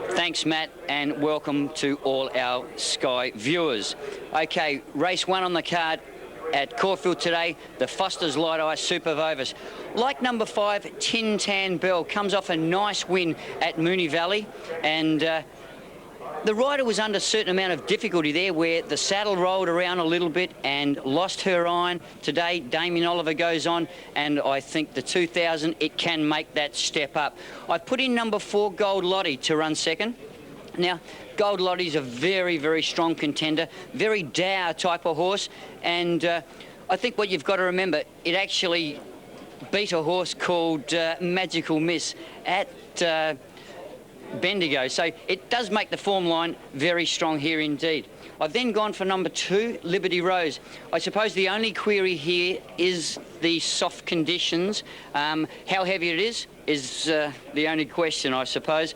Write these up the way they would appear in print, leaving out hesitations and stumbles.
Thanks, Matt, and welcome to all our Sky viewers. Okay, race 1 on the card at Caulfield today, the Foster's Light Eye Supervovus. Like number 5, Tin Tan Bell, comes off a nice win at Moonee Valley, and the rider was under a certain amount of difficulty there where the saddle rolled around a little bit and lost her iron. Today, Damien Oliver goes on, and I think the 2000, it can make that step up. I've put in number 4, Gold Lottie, to run second. Now, Gold Lottie's a very, very strong contender, very dour type of horse, and I think what you've got to remember, it actually beat a horse called Magical Miss at Bendigo, so it does make the form line very strong here indeed. I've then gone for number 2, Liberty Rose. I suppose the only query here is the soft conditions. How heavy it is the only question, I suppose.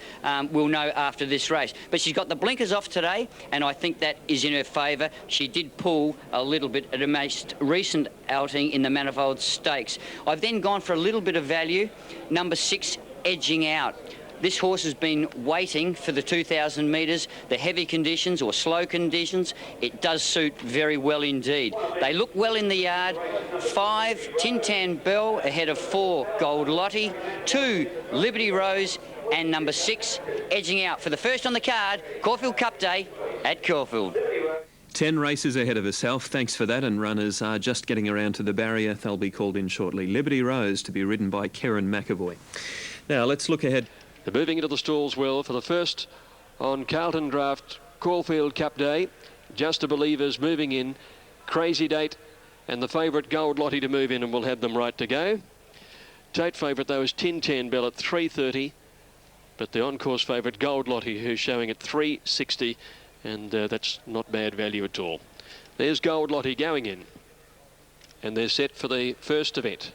We'll know after this race. But she's got the blinkers off today, and I think that is in her favour. She did pull a little bit at her most recent outing in the Manifold Stakes. I've then gone for a little bit of value, number 6, Edging Out. This horse has been waiting for the 2,000 metres, the heavy conditions or slow conditions. It does suit very well indeed. They look well in the yard. 5, Tin Tan Bell, ahead of 4, Gold Lottie, 2, Liberty Rose, and number 6, Edging Out. For the first on the card, Caulfield Cup Day at Caulfield. 10 races ahead of herself. Thanks for that. And runners are just getting around to the barrier. They'll be called in shortly. Liberty Rose to be ridden by Kieran McAvoy. Now, let's look ahead. They're moving into the stalls well for the first on Carlton Draft Caulfield Cup Day. Just a Believer's moving in. Crazy Date and the favourite Gold Lottie to move in, and we'll have them right to go. Tate favourite though is Tin Tan Bell at 3.30, but the on-course favourite Gold Lottie, who's showing at 3.60, and that's not bad value at all. There's Gold Lottie going in, and they're set for the first event.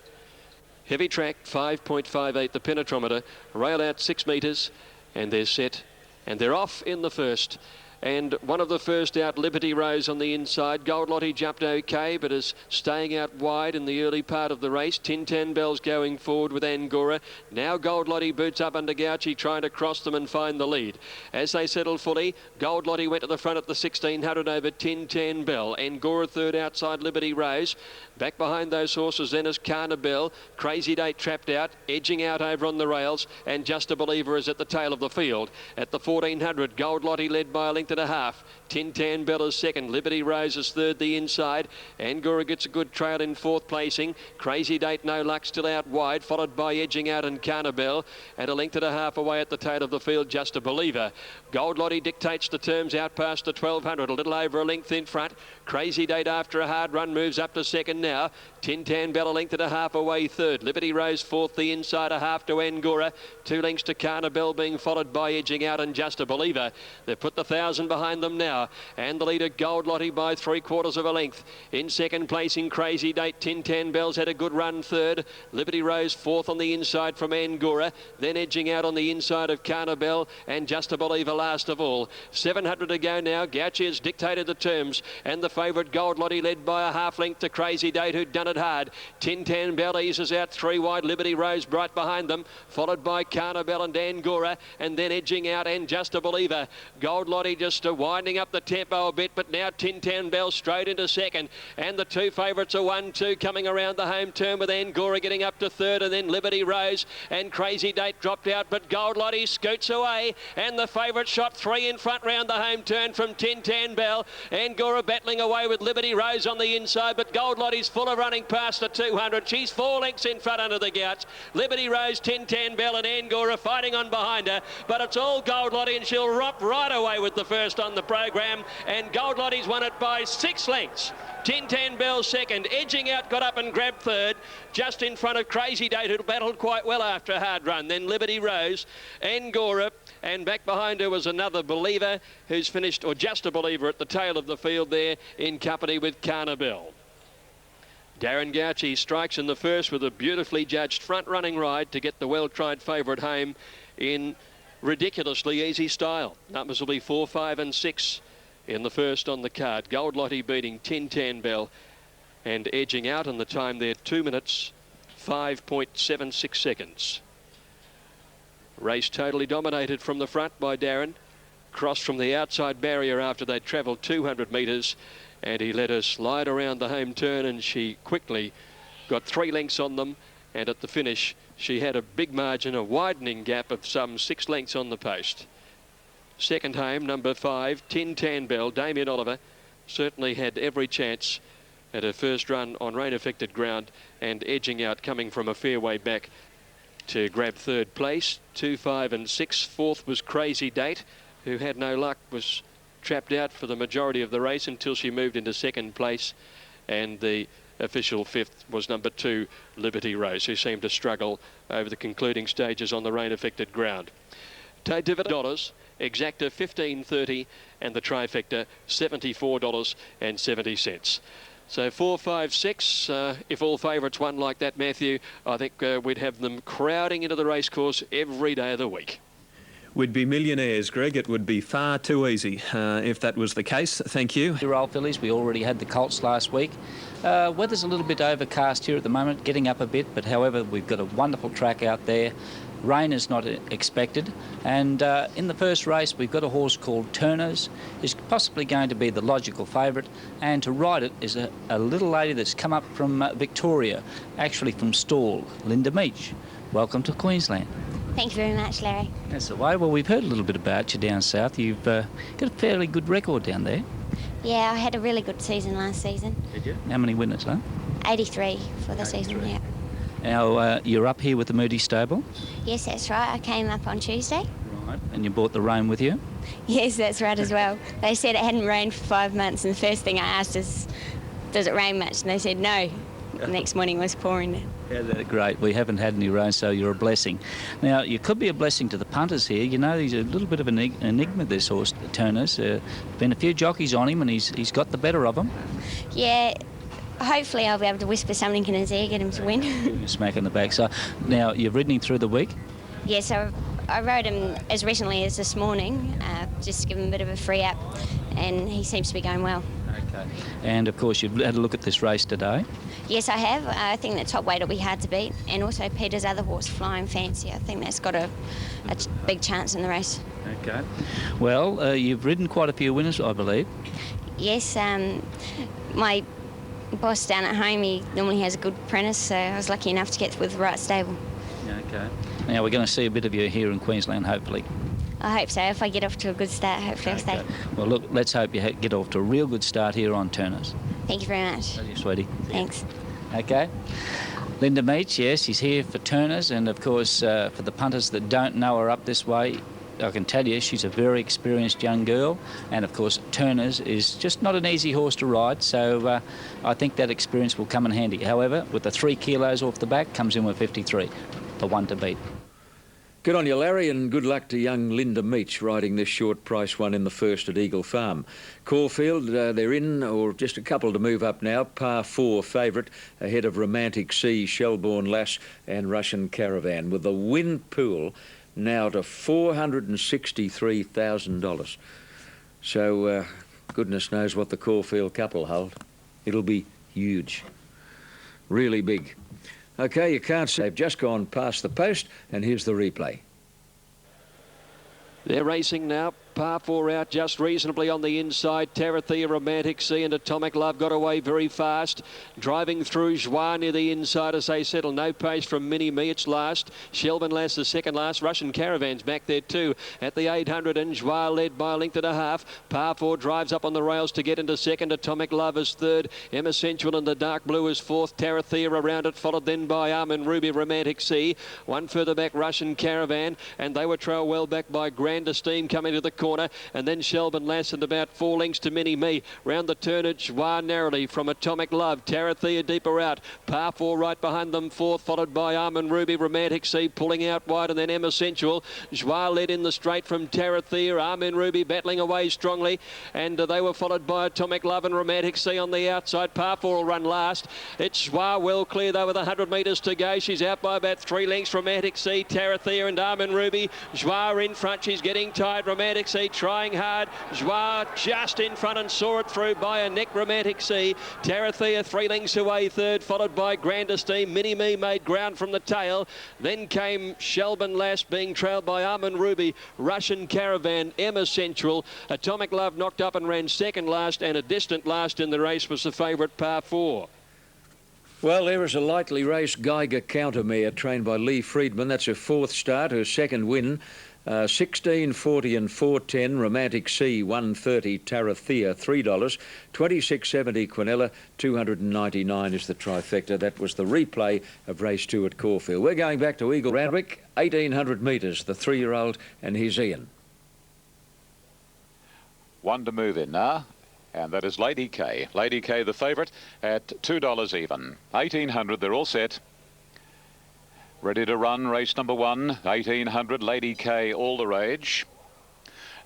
Heavy track, 5.58 the penetrometer, rail out 6 metres, and they're set, and they're off in the first. And one of the first out, Liberty Rose on the inside. Gold Lottie jumped okay, but is staying out wide in the early part of the race. Tin Tan Bell's going forward with Angora. Now Gold Lottie boots up under Gauchi, trying to cross them and find the lead. As they settle fully, Gold Lottie went to the front at the 1600 over Tin Tan Bell. Angora third outside Liberty Rose. Back behind those horses then is Carnabelle. Crazy Date trapped out, Edging Out over on the rails, and Just a Believer is at the tail of the field. At the 1400, Gold Lottie led by a length and a half. Tin Tan Bell is second. Liberty Rose is third the inside. Angora gets a good trail in fourth placing. Crazy Date, no luck, still out wide, followed by Edging Out and Carnabelle. And a length and a half away at the tail of the field, Just a Believer. Gold Lottie dictates the terms out past the 1200, a little over a length in front. Crazy Date, after a hard run, moves up to second now. Tin Tan Bell a length and a half away third. Liberty Rose fourth the inside, a half to Angora. 2 lengths to Carnabelle, being followed by Edging Out and Just a Believer. They've put the 1,000 behind them now, and the leader Gold Lottie by 3/4 of a length. In second place in Crazy Date, Tin Tan Bell's had a good run third. Liberty Rose fourth on the inside from Angora, then Edging Out on the inside of Carnabelle, and Just a Believer last of all. 700 to go now. Gauchi has dictated the terms, and the favourite Gold Lottie led by a half length to Crazy Date, who'd done it hard. Tin Tan Bell eases out 3 wide. Liberty Rose bright behind them, followed by Carnabelle and Angora, and then Edging Out and Just a Believer. Gold Lottie just winding up the tempo a bit, but now Tin Tan Bell straight into second, and the 2 favourites are 1-2 coming around the home turn, with Angora getting up to third, and then Liberty Rose and Crazy Date dropped out, but Gold Lottie scoots away, and the favourite shot 3 in front round the home turn from Tin Tan Bell. Angora battling away with Liberty Rose on the inside, but Gold Lottie's full of running past the 200. She's 4 lengths in front under the Gouts. Liberty Rose, Tin Tan Bell and Angora fighting on behind her, but it's all Gold Lottie, and she'll rock right away with the first on the program, and Gold Lottie's won it by 6 lengths. Tin Tan Bell second. Edging Out got up and grabbed third, just in front of Crazy Date, who battled quite well after a hard run. Then Liberty Rose, Angora, and back behind her was Another Believer, who's finished, or Just a Believer, at the tail of the field there in company with Carnabelle. Darren Gauchi strikes in the first with a beautifully judged front-running ride to get the well-tried favourite home in ridiculously easy style. Numbers will be 4, 5 and 6 in the first on the card. Gold Lottie beating Tin Tan Bell and Edging Out, and the time there 2 minutes 5.76 seconds. Race totally dominated from the front by Darren. Crossed from the outside barrier after they'd travelled 200 metres, and he let her slide around the home turn, and she quickly got 3 lengths on them, and at the finish she had a big margin, a widening gap of some 6 lengths on the post. Second home, number 5, Tin Tan Bell, Damien Oliver, certainly had every chance at her first run on rain-affected ground, and edging out, coming from a fairway back to grab third place. 2, 5 and 6. Fourth was Crazy Date, who had no luck, was trapped out for the majority of the race until she moved into second place, and the official fifth was number 2, Liberty Rose, who seemed to struggle over the concluding stages on the rain-affected ground. $, Exacta $15.30, and the trifecta $74.70. So 4, 5, 6. If all favourites won like that, Matthew, I think we'd have them crowding into the racecourse every day of the week. We'd be millionaires, Greg. It would be far too easy if that was the case. Thank you. 2-year-old fillies, we already had the colts last week. Weather's a little bit overcast here at the moment, getting up a bit, but however, we've got a wonderful track out there. Rain is not expected, and in the first race we've got a horse called Turners. Is possibly going to be the logical favourite, and to ride it is a little lady that's come up from Victoria, actually from Stall, Linda Meach. Welcome to Queensland. Thank you very much, Larry. That's the way. Well, we've heard a little bit about you down south. You've got a fairly good record down there. Yeah, I had a really good season last season. Did you? How many winners, huh? 83 for the season, yeah. Now, you're up here with the Moody stable? Yes, that's right. I came up on Tuesday. Right. And you brought the roan with you? Yes, that's right as well. They said it hadn't rained for 5 months, and the first thing I asked is, does it rain much? And they said no. The next morning was pouring. Yeah, that's great. We haven't had any rain, so you're a blessing. Now, you could be a blessing to the punters here. You know, he's a little bit of an enigma, this horse, Turners. Been a few jockeys on him, and he's got the better of them. Yeah, hopefully I'll be able to whisper something in his ear, get him to win. Smack on the back. So, now, you've ridden him through the week? Yes, I rode him as recently as this morning, just to give him a bit of a free up, and he seems to be going well. Okay. And, of course, you've had a look at this race today? Yes, I have. I think the top weight will be hard to beat, and also Peter's other horse, Flying Fancy. I think that's got a big chance in the race. Okay. Well, you've ridden quite a few winners, I believe. Yes. My boss down at home, he normally has a good apprentice, so I was lucky enough to get with the right stable. Okay. Now, we're going to see a bit of you here in Queensland, hopefully. I hope so. If I get off to a good start, hopefully I'll stay. Well, look, let's hope you get off to a real good start here on Turners. Thank you very much. Thank you, sweetie. Thanks. Okay. Linda Meach, yes, she's here for Turners, and of course, for the punters that don't know her up this way, I can tell you she's a very experienced young girl, and of course Turners is just not an easy horse to ride, so I think that experience will come in handy. However, with the 3 kilos off the back, comes in with 53, the one to beat. Good on you, Larry, and good luck to young Linda Meach riding this short price one in the first at Eagle Farm. Caulfield, they're in, or just a couple to move up now. Par 4 favourite ahead of Romantic Sea, Shelbourne Lass and Russian Caravan, with the win pool now to $463,000. So goodness knows what the Caulfield Cup will hold. It'll be huge, really big. Okay, you can't say. They've just gone past the post, and here's the replay. They're racing now. Par 4 out just reasonably on the inside. Tarathea, Romantic Sea and Atomic Love got away very fast. Driving through Joie near the inside as they settle. No pace from Mini Me, it's last. Shelbourne Lass the second last. Russian Caravan's back there too at the 800, and Joie led by a length and a half. Par 4 drives up on the rails to get into second. Atomic Love is third. Emma Sensual in the dark blue is fourth. Tarathea around it, followed then by Armin Ruby, Romantic Sea. One further back, Russian Caravan, and they were trailed well back by Grand Esteem coming to the corner, and then Shelbourne Lass and about 4 lengths to Mini Me. Round the turn at Joie narrowly from Atomic Love. Tarathea deeper out. Par 4 right behind them, fourth, followed by Armin Ruby, Romantic Sea pulling out wide, and then Emma Sensual. Joie led in the straight from Tarathea. Armin Ruby battling away strongly, and they were followed by Atomic Love and Romantic Sea on the outside. Par 4 will run last. It's Joie well clear though with 100 metres to go. She's out by about 3 lengths. Romantic Sea, Tarathea and Armin Ruby. Joie in front. She's getting tired. Romantic Sea Sea trying hard. Joie just in front and saw it through by a Necromantic Sea. Tarathea 3 lengths away third, followed by Grand Esteem. Mini-Me made ground from the tail. Then came Shelburne Lass being trailed by Armand Ruby, Russian Caravan, Emma Central. Atomic Love knocked up and ran second last, and a distant last in the race was the favourite par 4. Well, there is a lightly raced Geiger Countermare trained by Lee Friedman. That's her 4th start, her 2nd win. 16, 40 and 410, Romantic Sea, 130, Tarathea, $3, 26.70 Quinella, 299 is the trifecta. That was the replay of race 2 at Caulfield. We're going back to Eagle Randwick, 1,800 metres, the 3-year-old, and here's Ian. One to move in now, and that is Lady K. Lady K, the favourite, at $2 even. 1,800, they're all set. Ready to run, race number 1, 1,800, Lady K, all the rage.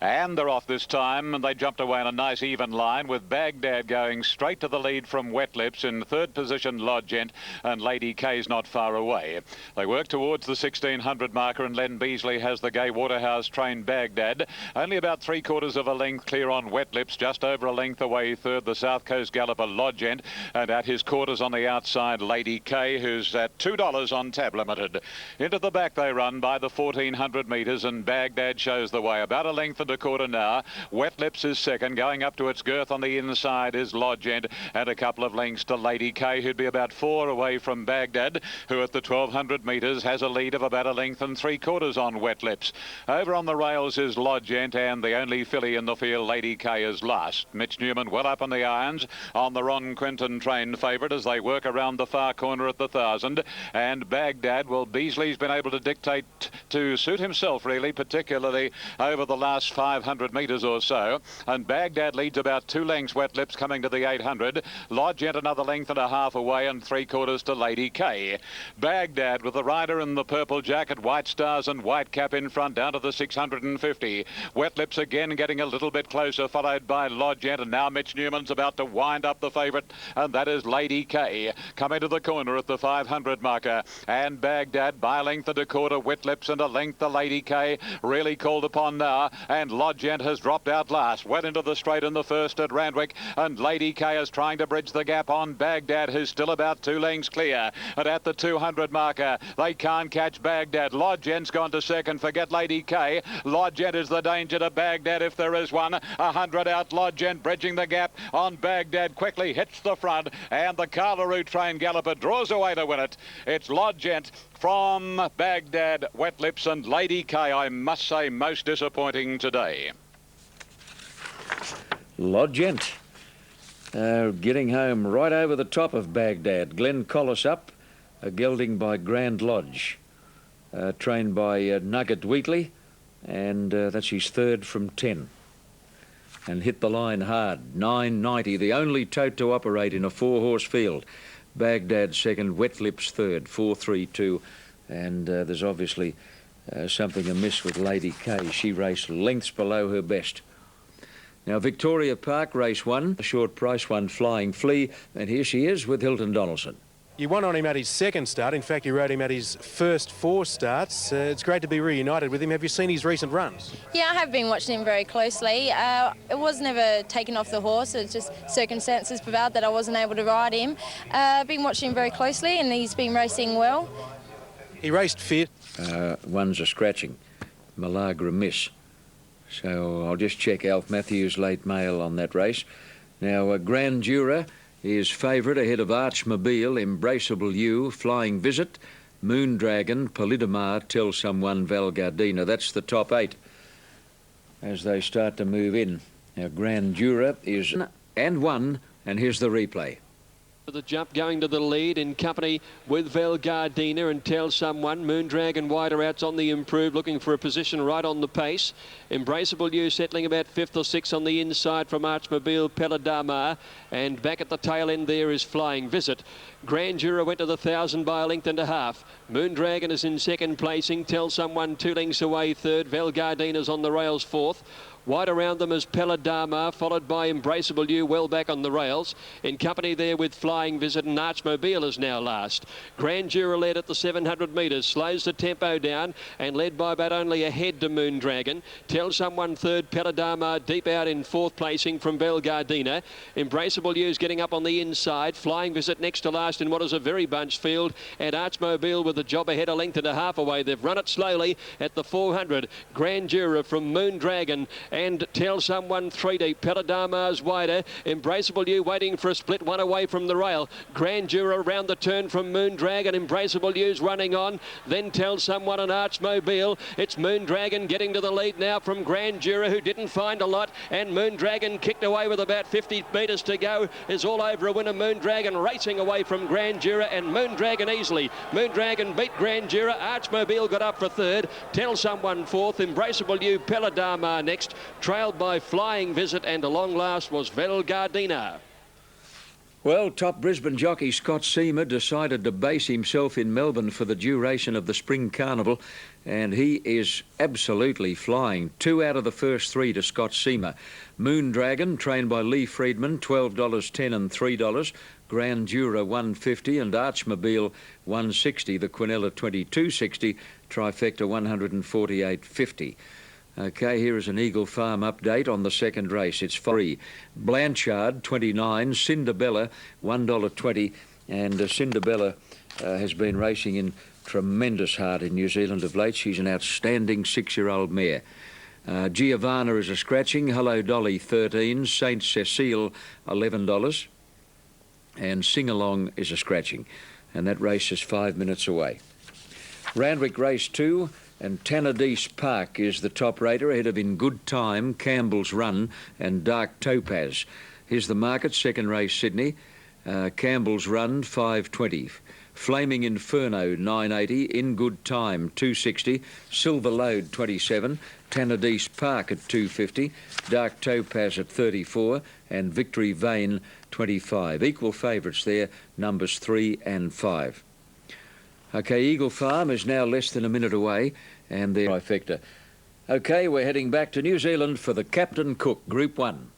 And they're off this time, and they jumped away on a nice even line with Baghdad going straight to the lead from Wet Lips. In 3rd position, Lodgent, and Lady K's not far away. They work towards the 1,600 marker, and Len Beasley has the Gay Waterhouse trained Baghdad. Only about 3/4 of a length clear on Wet Lips, just over a length away 3rd, the South Coast Galloper Lodgent, and at his quarters on the outside, Lady K, who's at $2 on tab limited. Into the back they run by the 1,400 metres, and Baghdad shows the way. About a length and a quarter now. Wet Lips is second. Going up to its girth on the inside is Lodgent, and a couple of lengths to Lady K, who'd be about 4 away from Baghdad, who at the 1,200 metres has a lead of about a length and 3/4 on Wet Lips. Over on the rails is Lodgent, and the only filly in the field, Lady K, is last. Mitch Newman well up on the irons on the Ron Quinton trained favourite as they work around the far corner at the 1,000. And Baghdad, well, Beasley's been able to dictate to suit himself, really, particularly over the last 500 metres or so, and Baghdad leads about 2 lengths. Wet Lips coming to the 800. Lodgent another length and a half away, and 3/4 to Lady K. Baghdad with the rider in the purple jacket, white stars and white cap in front down to the 650. Wet Lips again getting a little bit closer, followed by Lodgent, and now Mitch Newman's about to wind up the favourite, and that is Lady K. Coming to the corner at the 500 marker, and Baghdad by a length and a quarter, Wet Lips, and a length to Lady K, really called upon now, and Lodgent has dropped out last. Went into the straight in the first at Randwick, and Lady K is trying to bridge the gap on Baghdad, who's still about 2 lengths clear. And at the 200 marker, they can't catch Baghdad. Lodgent's gone to second. Forget Lady K. Lodgent is the danger to Baghdad if there is one. 100 out, Lodgent bridging the gap on Baghdad. Quickly hits the front, and the Carlaroo train galloper draws away to win it. It's Lodgent from Baghdad, Wet Lips, and Lady K, I must say, most disappointing today. Lodgent getting home right over the top of Baghdad. Glenn Collis up, a gelding by Grand Lodge, trained by Nugget Wheatley, and that's his 3rd from 10. And hit the line hard, 9.90, the only tote to operate in a 4-horse field. Baghdad 2nd, Wet Lips 3rd, 4.32, and there's obviously something amiss with Lady K. She raced lengths below her best. Now, Victoria Park, race 1, a short price one, Flying Flea, and here she is with Hilton Donaldson. You won on him at his 2nd start. In fact, you rode him at his first 4 starts. It's great to be reunited with him. Have you seen his recent runs? Yeah, I have been watching him very closely. It was never taken off the horse. It's just circumstances prevailed that I wasn't able to ride him. I've been watching him very closely, and he's been racing well. He raced fit. One's a scratching, Malagra miss. So I'll just check Alf Matthews' late mail on that race. Now, Grand Jura is favourite ahead of Archmobile, Embraceable You, Flying Visit, Moondragon, Polydamar, Tell Someone, Val Gardena. That's the top 8 as they start to move in. Now, Grand Jura is and 1, and here's the replay. The jump going to the lead in company with Val Gardena and Tell Someone. Moondragon wider outs on the improve, looking for a position right on the pace. Embraceable You settling about 5th or 6th on the inside from Archmobile, Peladama, and back at the tail end there is Flying Visit. Grand Jura went to the 1,000 by a length and a half. Moondragon is in second placing. Tell Someone 2 lengths away third. Val Gardina's on the rails fourth. Wide around them is Peladama, followed by Embraceable You, well back on the rails. In company there with Flying Visit, and Archmobile is now last. Grand Jura led at the 700 metres, slows the tempo down and led by about only a head to Moondragon. Tell Someone third, Peladama deep out in fourth placing from Val Gardina. Embraceable You's getting up on the inside. Flying Visit next to last in what is a very bunched field, and Archmobile with the job ahead, a length and a half away. They've run it slowly at the 400. Grand Jura from Moondragon and Tell Someone 3 deep. Peladama's wider. Embraceable You waiting for a split, one away from the rail. Grand Jura around the turn from Moondragon. Embraceable You's running on. Then Tell Someone and Archmobile. It's Moondragon getting to the lead now from Grand Jura, who didn't find a lot, and Moondragon kicked away with about 50 metres to go. Is all over a winner. Moondragon racing away from Grand Jura, and Moondragon easily. Moondragon beat Grand Jura. Archmobile got up for third. Tell Someone fourth. Embraceable You, Peladama next, trailed by Flying Visit, and a long last was Val Gardina. Well, top Brisbane jockey Scott Seamer decided to base himself in Melbourne for the duration of the Spring Carnival, and he is absolutely flying. 2 out of the first 3 to Scott Seamer. Moondragon, trained by Lee Friedman, $12.10 and $3. Grand Jura $1.50 and Archmobile $1.60. The Quinella $22.60. Trifecta $148.50. Okay, here is an Eagle Farm update on the second race. It's free. Blanchard, 29. Cinderbella, $1.20. And Cinderbella has been racing in tremendous heart in New Zealand of late. She's an outstanding 6-year-old mare. Giovanna is a scratching. Hello Dolly, 13. Saint Cecile, $11. And Sing Along is a scratching. And that race is 5 minutes away. Randwick race 2. And Tannadice Park is the top rater, ahead of In Good Time, Campbell's Run and Dark Topaz. Here's the market, second race Sydney. Campbell's Run, $5.20. Flaming Inferno, $9.80. In Good Time, $2.60. Silver Load, $27. Tannadice Park at $2.50. Dark Topaz at $34. And Victory Vane, $25. Equal favourites there, numbers 3 and 5. Okay, Eagle Farm is now less than a minute away, and the trifecta. Okay, we're heading back to New Zealand for the Captain Cook Group 1.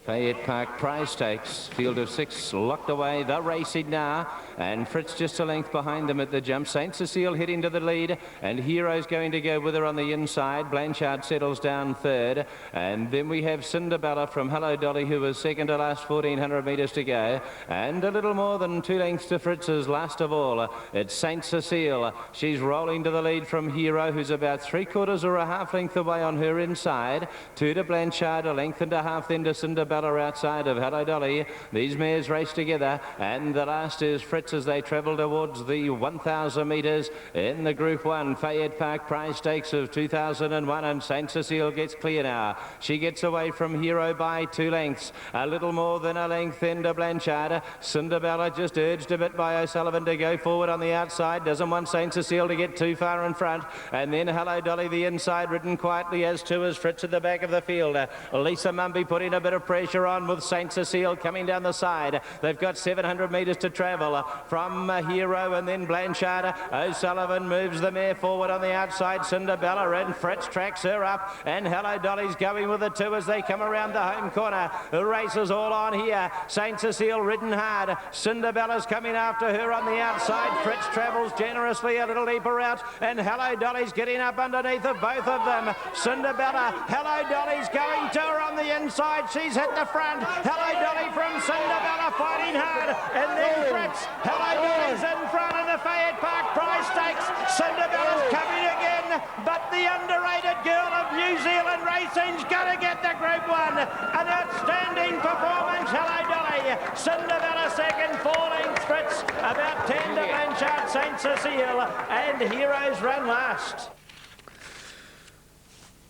Fayette Park Prize Stakes, field of 6 locked away, the racing now, and Fritz just a length behind them at the jump. Saint Cecile hitting to the lead, and Hero's going to go with her on the inside. Blanchard settles down third, and then we have Cinderbella from Hello Dolly, who was second to last, 1,400 metres to go, and a little more than 2 lengths to Fritz's last of all. It's Saint Cecile. She's rolling to the lead from Hero, who's about 3/4 or a half length away on her inside. 2 to Blanchard, a length and a half then to Cinderbella outside of Hello Dolly. These mares race together, and the last is Fritz as they travel towards the 1,000 metres in the Group 1 Fayette Park Prize Stakes of 2001, and Saint Cecile gets clear now. She gets away from Hero by 2 lengths, a little more than a length into Blanchard. Cinderbella just urged a bit by O'Sullivan to go forward on the outside, doesn't want Saint Cecile to get too far in front, and then Hello Dolly the inside, ridden quietly as too as Fritz at the back of the field. Lisa Mumby putting a bit of pressure on with Saint Cecile coming down the side. They've got 700 metres to travel from Hero, and then Blanchard. O'Sullivan moves the mare forward on the outside. Cinderbella, and Fritz tracks her up, and Hello Dolly's going with the 2 as they come around the home corner. The race is all on here. Saint Cecile ridden hard. Cinderbella's coming after her on the outside. Fritz travels generously a little deeper out, and Hello Dolly's getting up underneath of both of them. Cinderbella, Hello Dolly's going to her on the inside. She's hit the front. Hello Dolly from Cinderbella fighting hard, and then Fritz. Hello Dolly's in front of the Fayette Park Prize Stakes. Cinderbella's coming again, but the underrated girl of New Zealand racing's going to get the Group 1. An outstanding performance, Hello Dolly. Cinderbella second, 4 lengths Fritz, about 10 to Blanchard, Saint Cecile, and Heroes run last.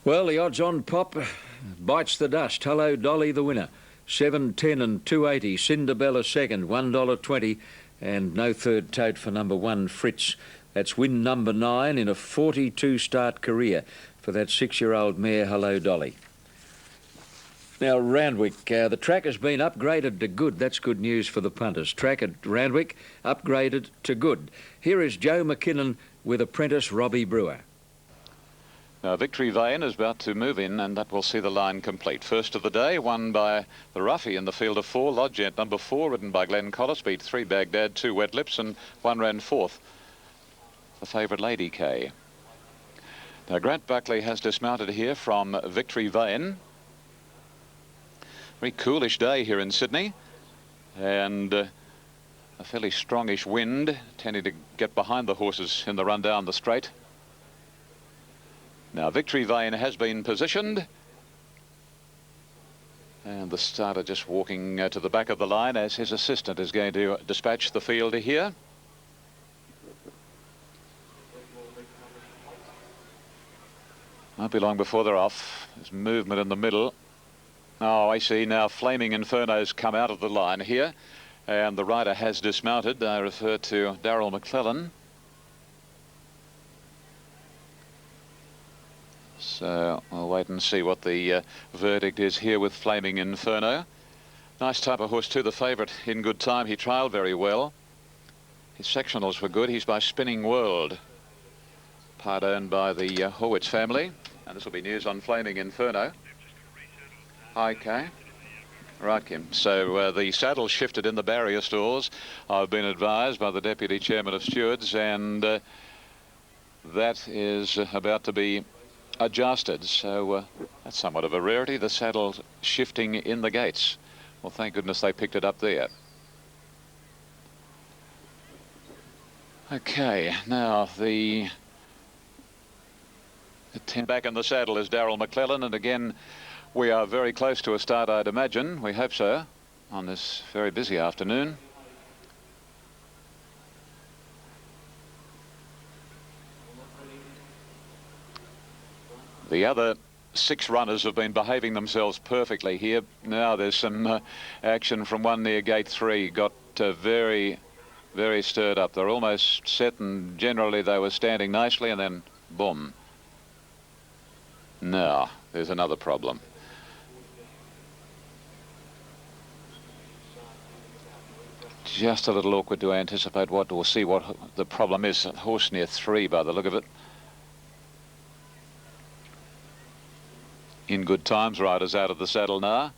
Well, the odds on pop bites the dust. Hello Dolly the winner. 7, 10 and 2.80. Cinderbella second, $1.20, and no third tote for number 1 Fritz. That's win number 9 in a 42 start career for that 6-year-old mare Hello Dolly. Now, Randwick, the track has been upgraded to good. That's good news for the punters. Track at Randwick upgraded to good. Here is Joe McKinnon with apprentice Robbie Brewer. Now, Victory Vane is about to move in, and that will see the line complete. First of the day, won by the roughie in the field of 4. Lodgent number 4, ridden by Glenn Collis, beat 3 Baghdad, 2 Wet Lips, and 1 ran 4th. The favourite Lady K. Now, Grant Buckley has dismounted here from Victory Vane. Very coolish day here in Sydney, and a fairly strongish wind, tending to get behind the horses in the run down the straight. Now, Victory Vane has been positioned, and the starter just walking to the back of the line as his assistant is going to dispatch the field here. Won't be long before they're off. There's movement in the middle. Oh, I see now Flaming Inferno's come out of the line here, and the rider has dismounted. I refer to Darryl McClellan. So we'll wait and see what the verdict is here with Flaming Inferno. Nice type of horse too, the favourite In Good Time. He trialled very well. His sectionals were good. He's by Spinning World, part owned by the Horwitz family. And this will be news on Flaming Inferno. Okay. Right, Kim. So the saddle shifted in the barrier stalls. I've been advised by the Deputy Chairman of Stewards, and that is about to be adjusted. So that's somewhat of a rarity, the saddle shifting in the gates. Well, thank goodness they picked it up there. Okay, now the 10 back in the saddle is Darryl McClellan, and again we are very close to a start, I'd imagine. We hope so, on this very busy afternoon. The other 6 runners have been behaving themselves perfectly here. Now there's some action from one near gate 3. Got very, very stirred up. They're almost set, and generally they were standing nicely, and then boom. Now there's another problem. Just a little awkward to anticipate what or see what the problem is. Horse near 3 by the look of it. In Good Times riders out of the saddle now.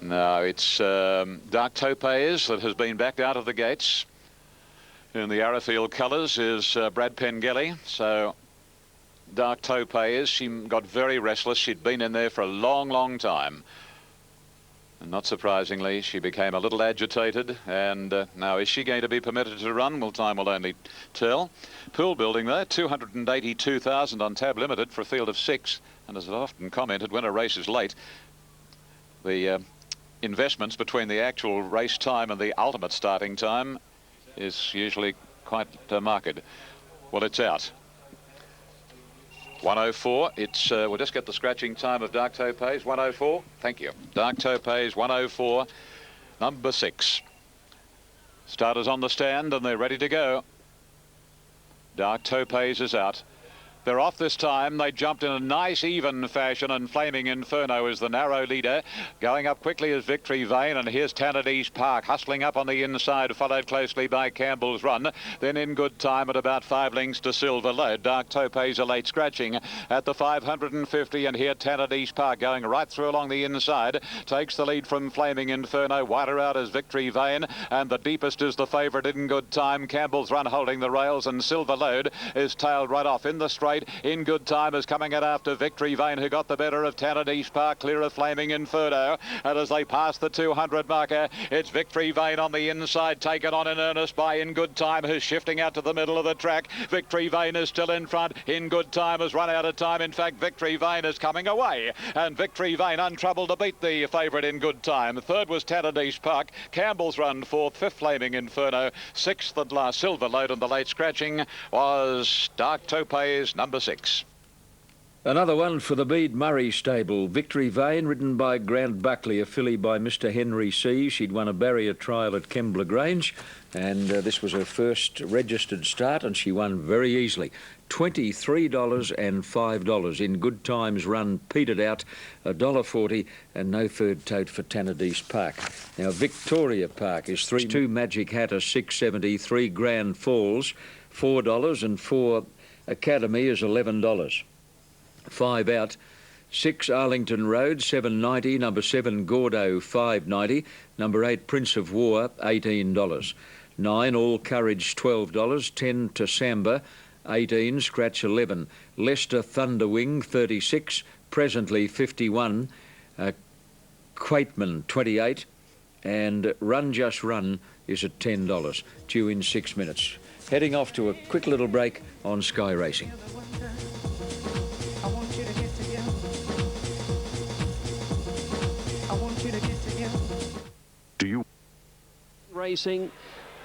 No, it's Dark Topaz that has been backed out of the gates. In the Arrowfield colours is Brad Pengelly. So Dark Topaz, she got very restless. She'd been in there for a long, long time. And not surprisingly, she became a little agitated, and now is she going to be permitted to run? Well, time will only tell. Pool building there, 282,000 on tab limited for a field of 6, and as I've often commented, when a race is late, the investments between the actual race time and the ultimate starting time is usually quite marked. Well, it's out. 104. It's we'll just get the scratching time of Dark Topaz. 104. Thank you. Dark Topaz 104, number 6. Starters on the stand and they're ready to go. Dark Topaz is out. They're off this time. They jumped in a nice even fashion, and Flaming Inferno is the narrow leader. Going up quickly is Victory Vane, and here's Tannadice Park hustling up on the inside, followed closely by Campbell's Run. Then In Good Time at about 5 lengths to Silver Load. Dark Topaz a late scratching at the 550, and here Tannadice Park going right through along the inside. Takes the lead from Flaming Inferno. Wider out is Victory Vane, and the deepest is the favourite In Good Time. Campbell's Run holding the rails, and Silver Load is tailed right off in the straight. In Good Time is coming in after Victory Vane, who got the better of Tannadice Park, clear of Flaming Inferno. And as they pass the 200 marker, it's Victory Vane on the inside, taken on in earnest by In Good Time, who's shifting out to the middle of the track. Victory Vane is still in front. In Good Time has run out of time. In fact, Victory Vane is coming away, and Victory Vane untroubled to beat the favourite In Good Time. Third was Tannadice Park. Campbell's Run fourth. Fifth Flaming Inferno. Sixth and last Silver Load, and the late scratching was Dark Topaz, number 6. Another one for the Bede Murray stable. Victory Vane, ridden by Grant Buckley, a filly by Mr. Henry C. She'd won a barrier trial at Kembla Grange, and this was her first registered start, and she won very easily. $23 and $5 in Good Times Run petered out, $1.40, and no third tote for Tannadice Park. Now Victoria Park is 3-2 Magic Hatter $6.70, 3 Grand Falls $4, and 4 Academy is $11. 5 out. 6 Arlington Road $7.90, number 7 Gordo $5.90, number 8 Prince of War $18. 9 All Courage $12, 10 Tasamba 18, scratch 11. Leicester Thunderwing 36, presently 51. Quaitman 28, and Run Just Run is at $10, due in 6 minutes. Heading off to a quick little break on Sky Racing. Racing.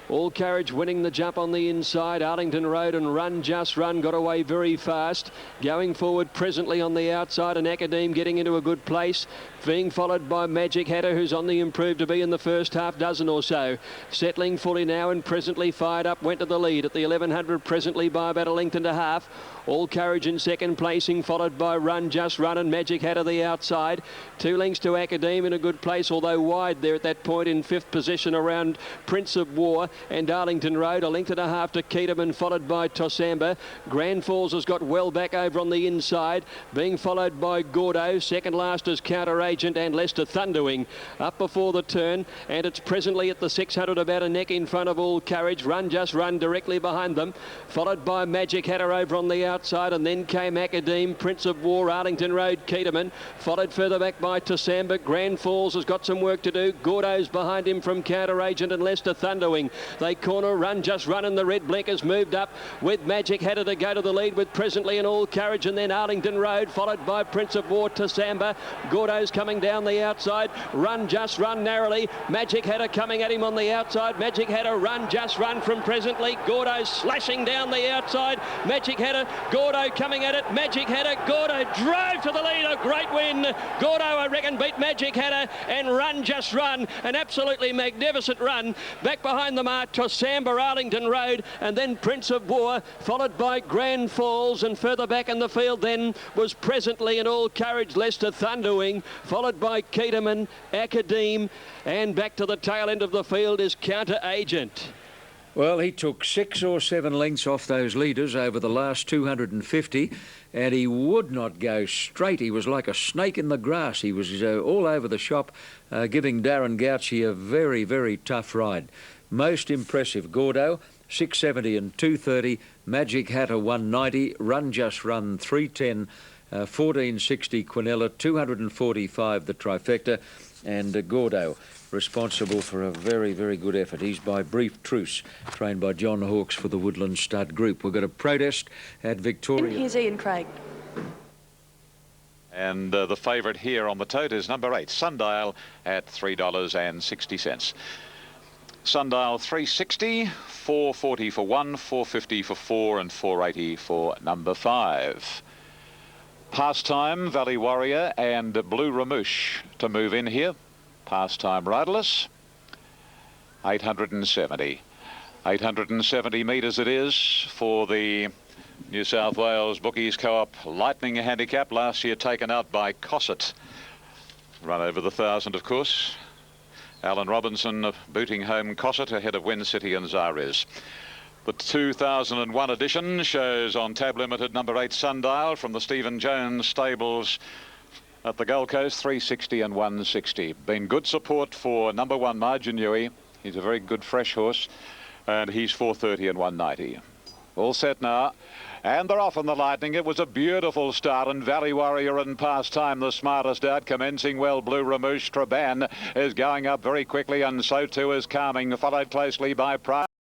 All Carriage winning the jump on the inside. Arlington Road and Run Just Run got away very fast. Going forward presently on the outside, and Academe getting into a good place. Being followed by Magic Hatter, who's on the improve to be in the first half dozen or so. Settling fully now and presently fired up, went to the lead at the 1100 presently by about a length and a half. All Courage in second placing, followed by Run Just Run and Magic Hatter the outside. 2 lengths to Academe in a good place, although wide there at that point in 5th position around Prince of War and Arlington Road. A length and a half to Keterman, followed by Tosamba. Grand Falls has got well back over on the inside, being followed by Gordo. Second last is Counter Agent and Leicester Thunderwing up before the turn, and it's presently at the 600 about a neck in front of All Courage. Run Just Run directly behind them, followed by Magic Hatter over on the outside, and then came Academe, Prince of War, Arlington Road, Keterman, followed further back by Tosamba. Grand Falls has got some work to do. Gordo's behind him from Counter Agent and Leicester Thunderwing. They corner Run Just Run, and the red blinkers moved up with Magic Hatter to go to the lead with presently an All Courage, and then Arlington Road, followed by Prince of War, Tosamba. Gordo's coming down the outside. Run Just Run narrowly. Magic Hatter coming at him on the outside. Magic Hatter, Run Just Run from presently. Gordo slashing down the outside. Magic Hatter, Gordo coming at it. Magic Hatter, Gordo drove to the lead. A great win. Gordo, I reckon, beat Magic Hatter and Run Just Run. An absolutely magnificent run. Back behind them are Tosamba, Arlington Road, and then Prince of War, followed by Grand Falls, and further back in the field then was presently an All Courage, Leicester Thunderwing, followed by Keterman, Academe, and back to the tail end of the field is Counter Agent. Well, he took 6 or 7 lengths off those leaders over the last 250, and he would not go straight. He was like a snake in the grass. He was all over the shop, giving Darren Gauci a very, very tough ride. Most impressive, Gordo, 670 and 230, Magic Hatter 190, Run Just Run 310, 1460 Quinella, 245 the trifecta, and Gordo responsible for a very, very good effort. He's by Brief Truce, trained by John Hawkes for the Woodland Stud Group. We've got a protest at Victoria. Here's Ian Craig. And the favourite here on the tote is number 8, Sundial, at $3.60. Sundial 360, 440 for 1, 450 for 4, and 480 for number 5. Pastime, Valley Warrior, and Blue Ramouche to move in here. Pastime riderless, 870. 870 metres it is for the New South Wales Bookies Co-op Lightning Handicap, last year taken out by Cosset. Run over the 1,000, of course. Alan Robinson booting home Cosset ahead of Wind City and Zares. The 2001 edition shows on tab limited number 8 Sundial from the Stephen Jones stables at the Gold Coast, 360 and 160. Been good support for number 1 Marginui. He's a very good fresh horse, and he's 430 and 190. All set now, and they're off on the Lightning. It was a beautiful start, and Valley Warrior and Pastime the smartest out, commencing well. Blue Ramouche, Traban is going up very quickly, and so too is Calming, followed closely by Pride.